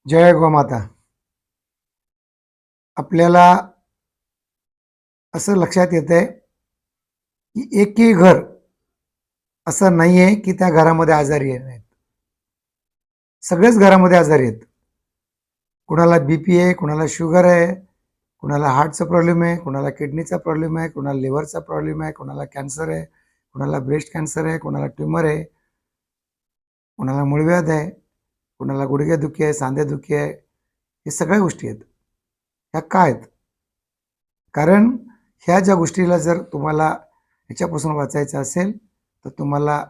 जय गोमाता. आपल्याला असं लक्षात येतंय की एकही घर असं नाहीये की त्या घरामध्ये आजारी नाहीत. सगळेच घरामध्ये आजारी आहेत. कुणाला बीपी आहे, कुणाला शुगर आहे, कुणाला हार्टचा प्रॉब्लेम आहे, कुणाला किडनीचा प्रॉब्लेम आहे, कुणाला लिव्हरचा प्रॉब्लेम आहे, कुणाला कॅन्सर आहे, कुणाला ब्रेस्ट कॅन्सर आहे, कुणाला ट्यूमर आहे, कुणाला मूळव्याध आहे, कुणाला गुडघेदुखी आहे, सांधेदुखी आहे. हे सगळ्या गोष्टी आहेत. ह्या का आहेत? कारण ह्या ज्या गोष्टीला जर तुम्हाला ह्याच्यापासून वाचायचं असेल तर तुम्हाला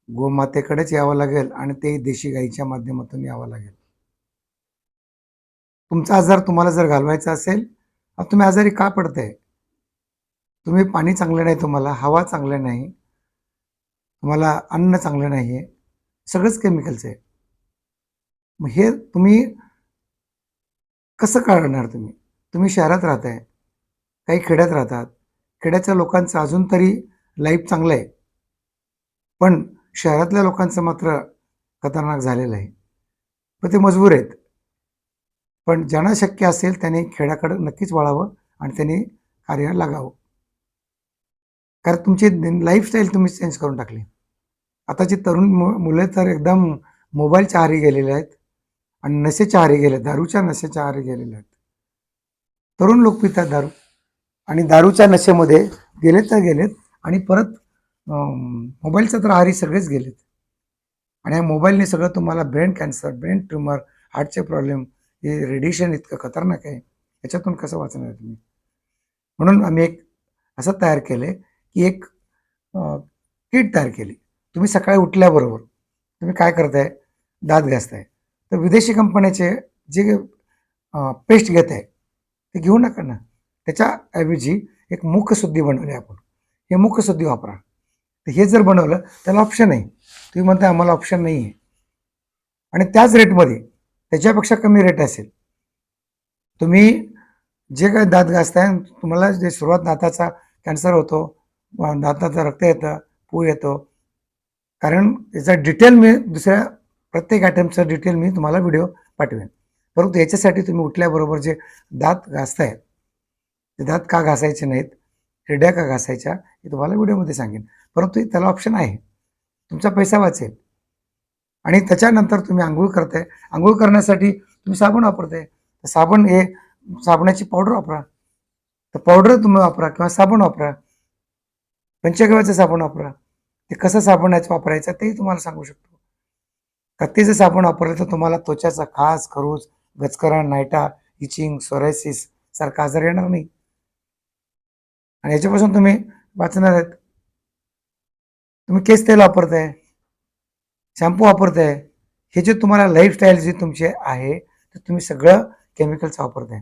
गोमातेकडेच यावं लागेल आणि ते देशी गाईच्या माध्यमातून यावं लागेल. तुमचा आजार तुम्हाला जर घालवायचा असेल, तुम्ही आजारी का पडताय? तुम्ही पाणी चांगलं नाही, तुम्हाला हवा चांगलं नाही, तुम्हाला अन्न चांगलं नाही आहे, सगळंच केमिकल्स आहे. मग हे तुम्ही कसं काढणार? तुम्ही शहरात राहताय, काही खेड्यात राहतात. खेड्याच्या लोकांचं अजून तरी लाईफ चांगलं आहे, पण शहरातल्या लोकांचं मात्र खतरनाक झालेलं आहे. पण ते मजबूर आहेत. पण ज्यांना शक्य असेल त्यांनी खेड्याकडे नक्कीच वळावं आणि त्यांनी कार्याला लागावं. कारण तुमची लाईफस्टाईल तुम्ही चेंज करून टाकली. आताची तरुण मुले तर एकदम मोबाईलच्या आहारी गेलेले आहेत आणि नशेच्या आहारी गेले, दारूच्या नशेच्या आहारी गेलेले आहेत. तरुण लोक पितात दारू आणि दारूच्या नशेमध्ये गेलेत तर गेलेत आणि परत मोबाईलच्या तर आहारी सगळेच गेलेत. आणि या मोबाईलने सगळं तुम्हाला ब्रेन कॅन्सर, ब्रेन ट्यूमर, हार्टचे प्रॉब्लेम, हे रेडिएशन इतकं खतरनाक आहे. याच्यातून कसं वाचणार तुम्ही? म्हणून आम्ही एक असं तयार केलं की एक किट तयार केली. तुम्ही सकाळी उठल्याबरोबर तुम्ही काय करताय? दात घासताय. तर विदेशी कंपन्याचे जे पेस्ट घेत आहे ते घेऊ नका ना. त्याच्याऐवजी एक मुखशुद्धी बनवली आपण. हे मुखशुद्धी वापरा. तर हे जर बनवलं त्याला ऑप्शन आहे. तुम्ही म्हणता आम्हाला ऑप्शन नाही आहे आणि त्याच रेटमध्ये त्याच्यापेक्षा कमी रेट असेल. तुम्ही जे काही दात घासताय, तुम्हाला जे सुरुवात दाताचा कॅन्सर होतो, दाताचं रक्त येतं, पू येतो. कारण याचा डिटेल मी दुसऱ्या प्रत्येक आयटमचं डिटेल मी तुम्हाला व्हिडिओ पाठवेन. परंतु याच्यासाठी तुम्ही उठल्याबरोबर जे दात घासताय ते दात का घासायचे नाहीत, हिरड्या का घासायच्या, हे तुम्हाला व्हिडिओमध्ये सांगेन. परंतु त्याला ऑप्शन आहे. तुमचा पैसा वाचेल. आणि त्याच्यानंतर तुम्ही आंघोळ करताय. आंघोळ करण्यासाठी तुम्ही साबण वापरताय. साबण हे साबणाची पावडर वापरा. तर पावडर तुम्ही वापरा किंवा साबण वापरा. पंचगव्याचं साबण वापरा. ते कसं साबणाचं वापरायचं तेही तुम्हाला सांगू शकतो. कत्तीचं साबण वापरलं तर तुम्हाला त्वचाचा खाज, खरूज, गचकरण, नायटा, इचिंग, सोरायसिस सारखा आजार येणार नाही आणि याच्यापासून तुम्ही वाचणार आहेत. तुम्ही केस तेल वापरताय, शॅम्पू वापरताय, हे जे तुम्हाला लाईफस्टाईल जी तुमची आहे तर तुम्ही सगळं केमिकल्स वापरताय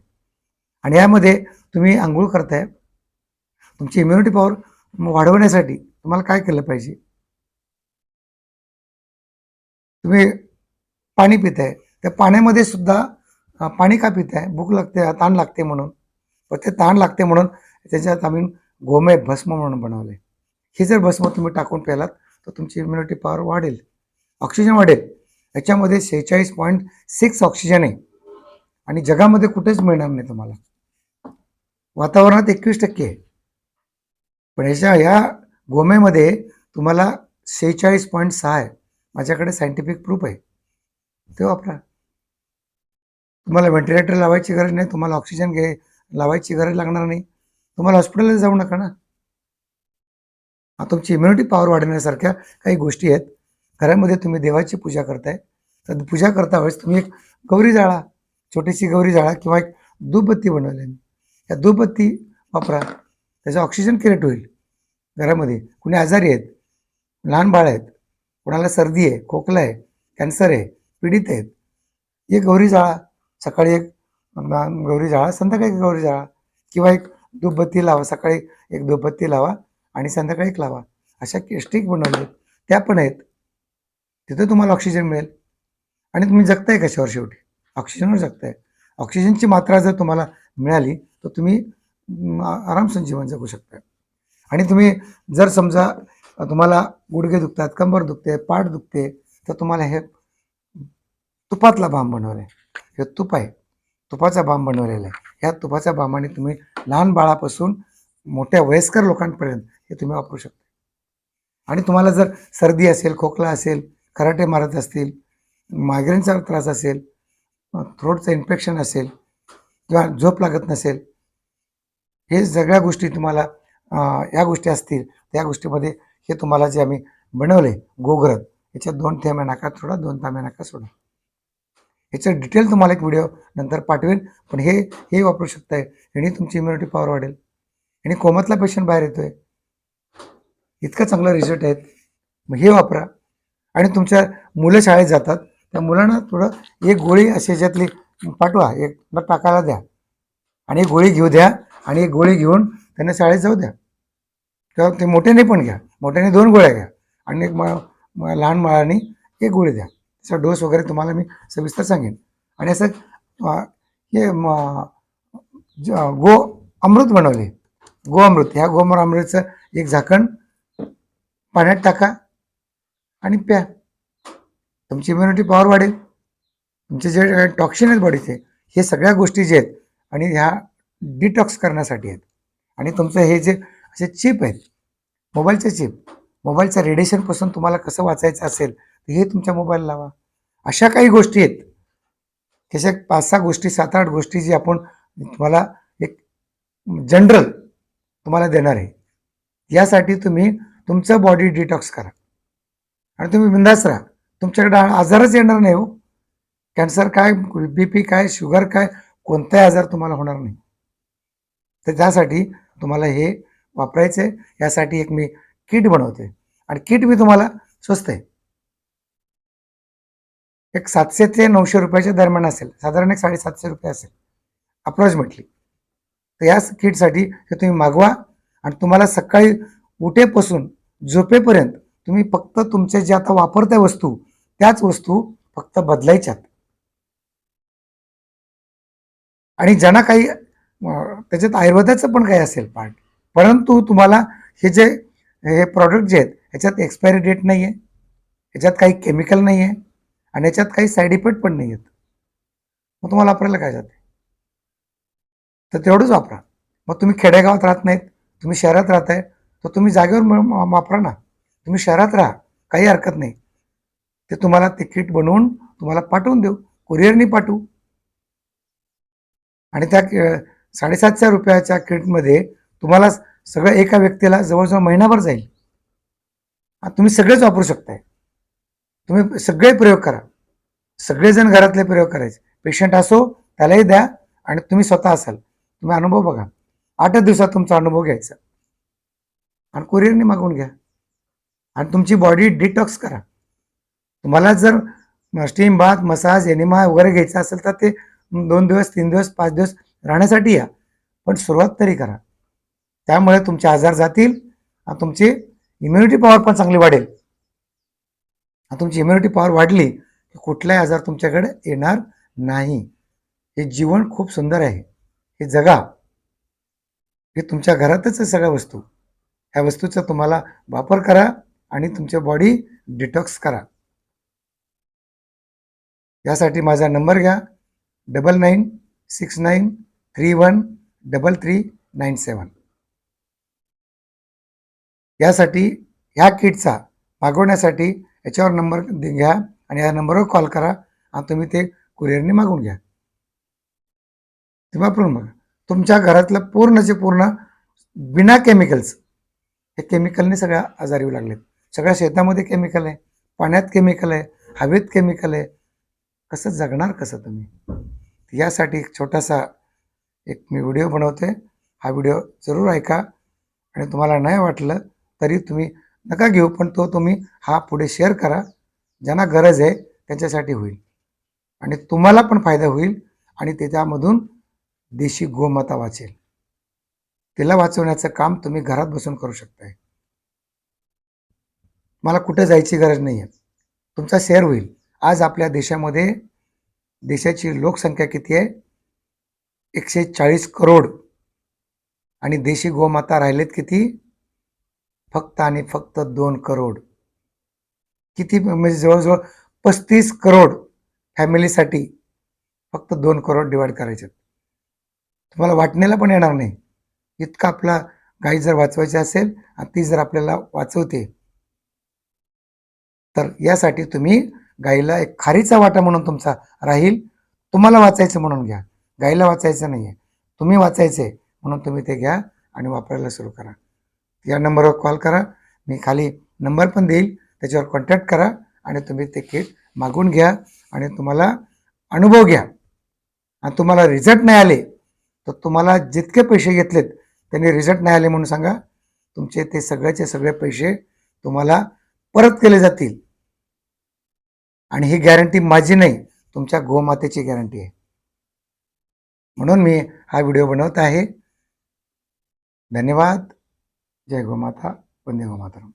आणि यामध्ये तुम्ही आंघोळ करताय. तुमची इम्युनिटी पॉवर वाढवण्यासाठी तुम्हाला काय केलं पाहिजे? तुम्ही पाणी पिताय, त्या पाण्यामध्ये सुद्धा पाणी का पिताय? भूक लागते, ताण लागते म्हणून. पण ते ताण लागते म्हणून त्याच्यात आम्ही गोमय भस्म म्हणून बनवले. हे जर भस्म तुम्ही टाकून प्यालात तर तुमची इम्युनिटी पॉवर वाढेल, ऑक्सिजन वाढेल. याच्यामध्ये 46.6 ऑक्सिजन आहे आणि जगामध्ये कुठेच मिळणार नाही तुम्हाला. वातावरणात 21% आहे, पण ह्या गोमेमध्ये तुम्हाला 46.6 आहे. माझ्याकडे सायंटिफिक प्रूफ आहे. ते वापरा. तुम्हाला व्हेंटिलेटर लावायची गरज नाही, तुम्हाला ऑक्सिजन लावायची गरज लागणार नाही. तुम्हाला हॉस्पिटलला जाऊ नका ना. तुमची इम्युनिटी पॉवर वाढवण्यासारख्या काही गोष्टी आहेत. घरामध्ये तुम्ही देवाची पूजा करताय तर पूजा करता वेळेस तुम्ही एक गौरी जाळा, छोटीशी गौरी जाळा किंवा एक धूपबत्ती बनवली. या धूपबत्ती वापरा. त्याचा ऑक्सिजन क्रिएट होईल घरामध्ये. कुणी आजारी आहेत, लहान बाळ आहेत, कोणाला सर्दी आहे, खोकला आहे, कॅन्सर आहे, पीडित आहेत, एक गौरी जाळा. सकाळी एक गौरी जाळा, संध्याकाळी एक गौरी जाळा किंवा एक धूपबत्ती लावा. सकाळी एक धूपबत्ती लावा आणि संध्याकाळी एक लावा. अशा स्टिक बनवले त्या पण आहेत. तिथे तुम्हाला ऑक्सिजन मिळेल आणि तुम्ही जगताय कशावर? शेवटी ऑक्सिजनवर जगताय. ऑक्सिजनची मात्रा जर तुम्हाला मिळाली तर तुम्ही आरामशीर जीवन जगू शकता. आणि तुम्ही जर समजा तुम्हाला गुडघे दुखतात, कंबर दुखते, पाठ दुखते, तर तुम्हाला हे तुपातला बाम बनवला आहे. हे तूप आहे, तुपाचा बाम बनवलेला आहे. ह्या तुपाच्या बामाने तुम्ही लहान बाळापासून मोठ्या वयस्कर लोकांपर्यंत हे तुम्ही वापरू शकता. आणि तुम्हाला जर सर्दी असेल, खोकला असेल, खराटे मारत असतील, मायग्रेनचा त्रास असेल, थ्रोटचं इन्फेक्शन असेल किंवा झोप लागत नसेल, हे सगळ्या गोष्टी तुम्हाला या गोष्टी असतील, त्या गोष्टीमध्ये हे तुम्हाला जे आम्ही बनवले गोग्रत, याच्यात 2 थेंबे नाकात सोडा, 2 थेंबे नाकात सोडा. याचं डिटेल तुम्हाला एक व्हिडिओ नंतर पाठवेल, पण हे वापरू शकताय. ह्याने तुमची इम्युनिटी पॉवर वाढेल. आणि कोमातला पेशंट बाहेर येतोय, इतकं चांगलं रिझल्ट आहेत. मग हे वापरा. आणि तुमच्या मुलं शाळेत जातात, त्या मुलांना थोडं एक गोळी अशी याच्यातली पाठवा, एक टाकायला द्या आणि एक गोळी घेऊ द्या आणि एक गोळी घेऊन त्यांना शाळेत जाऊ द्या. किंवा ते मोठ्याने पण घ्या, मोठ्याने 2 गोळ्या घ्या आणि एक लहान मुलांनी 1 गोळी द्या. त्याचा डोस वगैरे तुम्हाला मी सविस्तर सांगेन. आणि असं हे गो अमृत बनवले, गो अमृत. ह्या अमृतचं एक झाकण पाण्यात टाका आणि प्या. तुमची इम्युनिटी पॉवर वाढेल. तुमचे जे काही टॉक्सिन आहेत बॉडीचे, हे सगळ्या गोष्टी जे आहेत आणि ह्या डिटॉक्स करण्यासाठी आहेत. आणि तुमचं हे जे असे चिप आहेत, मोबाईलचे चिप, मोबाईलच्या रेडिएशनपासून तुम्हाला कसं वाचायचं असेल तर हे तुमच्या मोबाईल लावा. अशा काही गोष्टी आहेत, तशा 5-6 गोष्टी, 7-8 गोष्टी जी आपण तुम्हाला एक जनरल तुम्हाला देणार आहे. यासाठी तुम्ही तुमचं बॉडी डिटॉक्स करा आणि तुम्ही बिंदास राहा. तुमच्याकडे आजारच येणार नाही हो. कॅन्सर काय, BP काय, शुगर काय, कोणताही आजार तुम्हाला होणार नाही. तर त्यासाठी तुम्हाला हे वापरायचं आहे. यासाठी एक मी किट बनवते आणि किट मी तुम्हाला स्वस्त आहे, एक 700 ते 900 रुपयाच्या दरम्यान असेल, साधारण एक 750 रुपये असेल अप्रॉक्सिमेटली. तर या किटसाठी हे तुम्ही मागवा आणि तुम्हाला सकाळी उठेपासून झोपेपर्यंत तुम्ही फक्त तुमचे जे आता वापरत्या वस्तू, त्याच वस्तू फक्त बदलायच्यात. आणि ज्यांना काही त्याच्यात आयुर्वेदाचं पण काही असेल पार्ट, परंतु तुम्हाला हे प्रॉडक्ट जे आहेत ह्याच्यात एक्सपायरी डेट नाही आहे, ह्याच्यात काही केमिकल नाही आहे आणि ह्याच्यात काही साईड इफेक्ट पण नाही आहेत. मग तुम्हाला वापरायला काय जाते, तर तेवढंच वापरा. मग तुम्ही खेडेगावात राहत नाहीत, तुम्ही शहरात राहताय, तर तुम्ही जागेवर वापरा ना. तुम्ही शहरात राहा, काही हरकत नाही. ते तुम्हाला ते किट बनवून तुम्हाला पाठवून देऊ, कुरिअरनी पाठवू. आणि त्या 750 रुपयाच्या किटमध्ये तुम्हाला सगळं एका व्यक्तीला जवळजवळ महिनाभर जाईल. तुम्ही सगळेच वापरू शकताय. तुम्ही सगळे प्रयोग करा, सगळेजण घरातले प्रयोग करायचे. पेशंट असो त्यालाही द्या आणि तुम्ही स्वतः असाल, तुम्ही अनुभव बघा. 8 दिवसात तुमचा अनुभव घ्यायचा आणि कुरिअरने मागवून घ्या आणि तुमची बॉडी डिटॉक्स करा. तुम्हाला जर स्टीम बाथ, मसाज, एनिमा वगैरे घ्यायचं असेल तर ते 2 दिवस, 3 दिवस, 5 दिवस राहण्यासाठी या, पण सुरुवात तरी करा. त्यामुळे तुमचे आजार जातील आणि तुमची इम्युनिटी पॉवर पण चांगली वाढेल. तुमची इम्युनिटी पॉवर वाढली की कुठलाही आजार तुमच्याकडे येणार नाही. हे जीवन खूप सुंदर आहे, हे जगा. हे तुमच्या घरातच आहे सगळ्या वस्तू. ह्या वस्तूचा तुम्हाला वापर करा आणि तुमची बॉडी डिटॉक्स करा. यासाठी माझा नंबर घ्या, 9969313397. यासाठी ह्या किटचा मागवण्यासाठी याच्यावर नंबर घ्या आणि या नंबरवर कॉल करा आणि तुम्ही ते कुरिअरने मागवून घ्या. ते वापरून बघा. तुमच्या घरातलं पूर्णचे पूर्ण बिना केमिकल्स, हे केमिकलने सगळ्या आजार येऊ लागलेत. सगळ्या शेतामध्ये केमिकल आहे, पाण्यात केमिकल आहे, हवेत केमिकल आहे. कसं जगणार कसं तुम्ही? यासाठी एक छोटासा मी व्हिडिओ बनवते. हा व्हिडिओ जरूर ऐका आणि तुम्हाला नाही वाटलं तरी तुम्ही नका घेऊ, पण तुम्ही हा पुढे शेअर करा. ज्यांना गरज आहे त्यांच्यासाठी होईल आणि तुम्हाला पण फायदा होईल आणि त्याच्यामधून देशी गोमाता वाचेल. तिला वाचवण्याचं काम तुम्ही घरात बसून करू शकताय. मला कुठे जायची गरज नाही आहे. तुमचा शेअर होईल. आज आपल्या देशामध्ये, देशाची लोकसंख्या किती आहे? 140 करोड. आणि देशी गोमाता राहिलेत किती? फक्त आणि फक्त 2 करोड. किती म्हणजे जवळजवळ 35 करोड फॅमिलीसाठी फक्त 2 करोड डिवाइड करायचे. तुम्हाला वाटण्याला पण येणार नाही. इतका आपला गाई जर वाचवायची असेल आणि ती जर आपल्याला वाचवते, तर यासाठी तुम्ही गाईला एक खारीचा वाटा म्हणून तुमचा राहील. तुम्हाला वाचायचं म्हणून घ्या. गाईला वाचायचं नाहीये. तुम्ही वाचायचे म्हणून तुम्ही ते घ्या आणि वापरायला सुरू करा. या नंबरवर कॉल करा. मी खाली नंबर पण देईल. त्याच्यावर कॉन्टॅक्ट करा आणि तुम्ही ते किट मागवून घ्या आणि तुम्हाला अनुभव घ्या. आणि तुम्हाला रिझल्ट नाही आले, तर तुम्हाला जितके पैसे घेतलेत त्यांनी रिझल्ट नाही आले म्हणून सांगा. तुमचे ते सगळ्याचे सगळे पैसे तुम्हाला परत केले जातील. आणि ही गॅरंटी माझी नाही, तुमच्या गोमातेची गॅरंटी आहे. म्हणून मी हा व्हिडिओ बनवत आहे. धन्यवाद. जय गोमाता. वंदे गोमातरम.